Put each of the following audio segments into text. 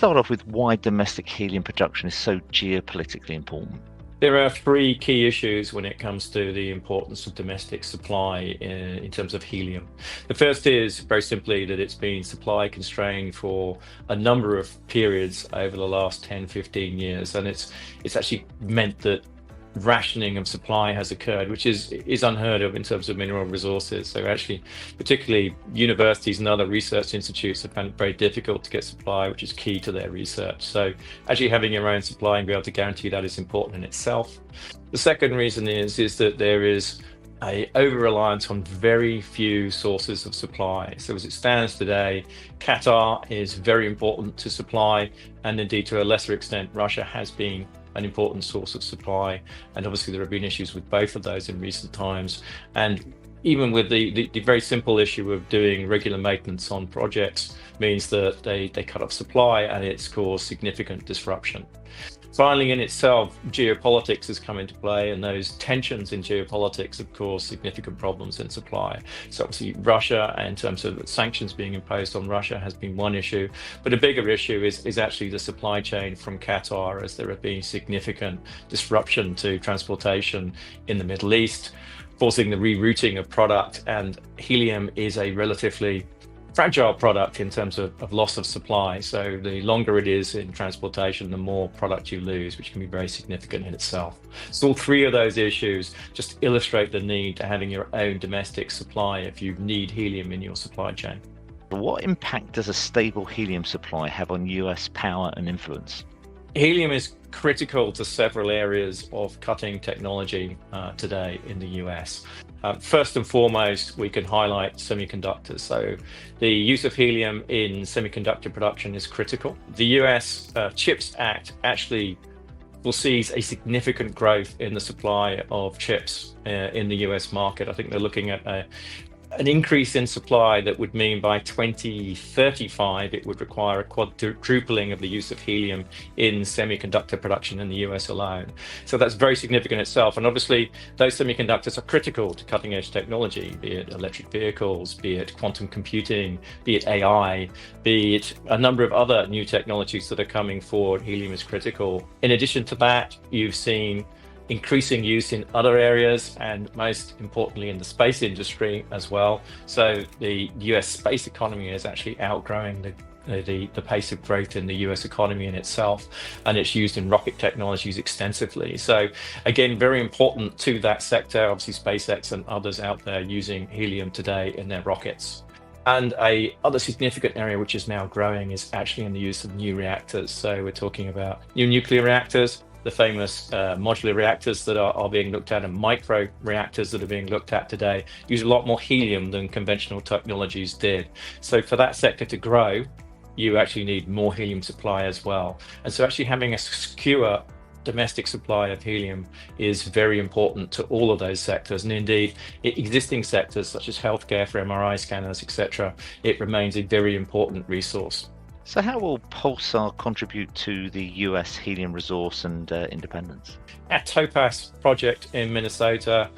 start off with why domestic helium production is so geopolitically important. There are three key issues when it comes to the importance of domestic supply in terms of helium. The first is very simply that it's been supply constrained for a number of periods over the last 10, 15 years. And it's actually meant that rationing of supply has occurred, which is unheard of in terms of mineral resources. So actually, particularly universities and other research institutes have found it very difficult to get supply, which is key to their research. So actually having your own supply and be able to guarantee that is important in itself. The second reason is that there is a over-reliance on very few sources of supply. So as it stands today, Qatar is very important to supply, and indeed to a lesser extent, Russia has been an important source of supply. And obviously there have been issues with both of those in recent times. And even with the very simple issue of doing regular maintenance on projects means that they cut off supply, and it's caused significant disruption. Finally, in itself, geopolitics has come into play, and those tensions in geopolitics have caused significant problems in supply. So obviously Russia, in terms of sanctions being imposed on Russia, has been one issue, but a bigger issue is actually the supply chain from Qatar, as there have been significant disruption to transportation in the Middle East, forcing the rerouting of product. And helium is a relatively fragile product in terms of loss of supply. So the longer it is in transportation, the more product you lose, which can be very significant in itself. So all three of those issues just illustrate the need to having your own domestic supply if you need helium in your supply chain. What impact does a stable helium supply have on US power and influence? Helium is critical to several areas of cutting technology today in the US. First and foremost, we can highlight semiconductors. So the use of helium in semiconductor production is critical. The US CHIPS Act actually foresees a significant growth in the supply of chips in the US market. I think they're looking at an increase in supply that would mean by 2035 it would require a quadrupling of the use of helium in semiconductor production in the US alone. So that's very significant itself, and obviously those semiconductors are critical to cutting edge technology, be it electric vehicles, be it quantum computing, be it AI, be it a number of other new technologies that are coming forward. Helium is critical. In addition to that, you've seen increasing use in other areas, and most importantly in the space industry as well. So the US space economy is actually outgrowing the pace of growth in the US economy in itself, and it's used in rocket technologies extensively. So again, very important to that sector. Obviously SpaceX and others out there using helium today in their rockets. And a other significant area which is now growing is actually in the use of new reactors. So we're talking about new nuclear reactors, the famous modular reactors that are being looked at, and micro reactors that are being looked at today use a lot more helium than conventional technologies did. So for that sector to grow, you actually need more helium supply as well. And so actually having a secure domestic supply of helium is very important to all of those sectors. And indeed, existing sectors such as healthcare for MRI scanners, etc., it remains a very important resource. So how will PULSAR contribute to the US helium resource and independence? Our Topaz project in Minnesota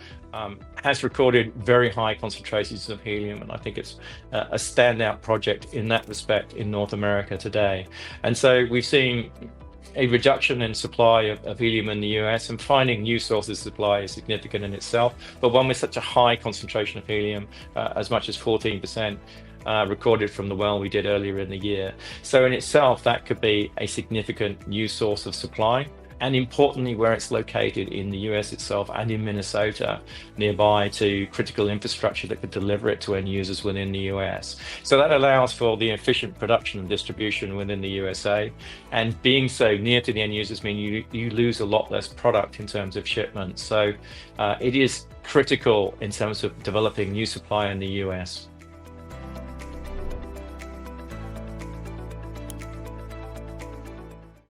has recorded very high concentrations of helium, and I think it's a standout project in that respect in North America today. And so we've seen a reduction in supply of helium in the US, and finding new sources of supply is significant in itself. But one with such a high concentration of helium, as much as 14%, recorded from the well we did earlier in the year. So in itself, that could be a significant new source of supply. And importantly, where it's located in the US itself and in Minnesota, nearby to critical infrastructure that could deliver it to end users within the US. So that allows for the efficient production and distribution within the USA. And being so near to the end users mean you lose a lot less product in terms of shipments. So it is critical in terms of developing new supply in the US.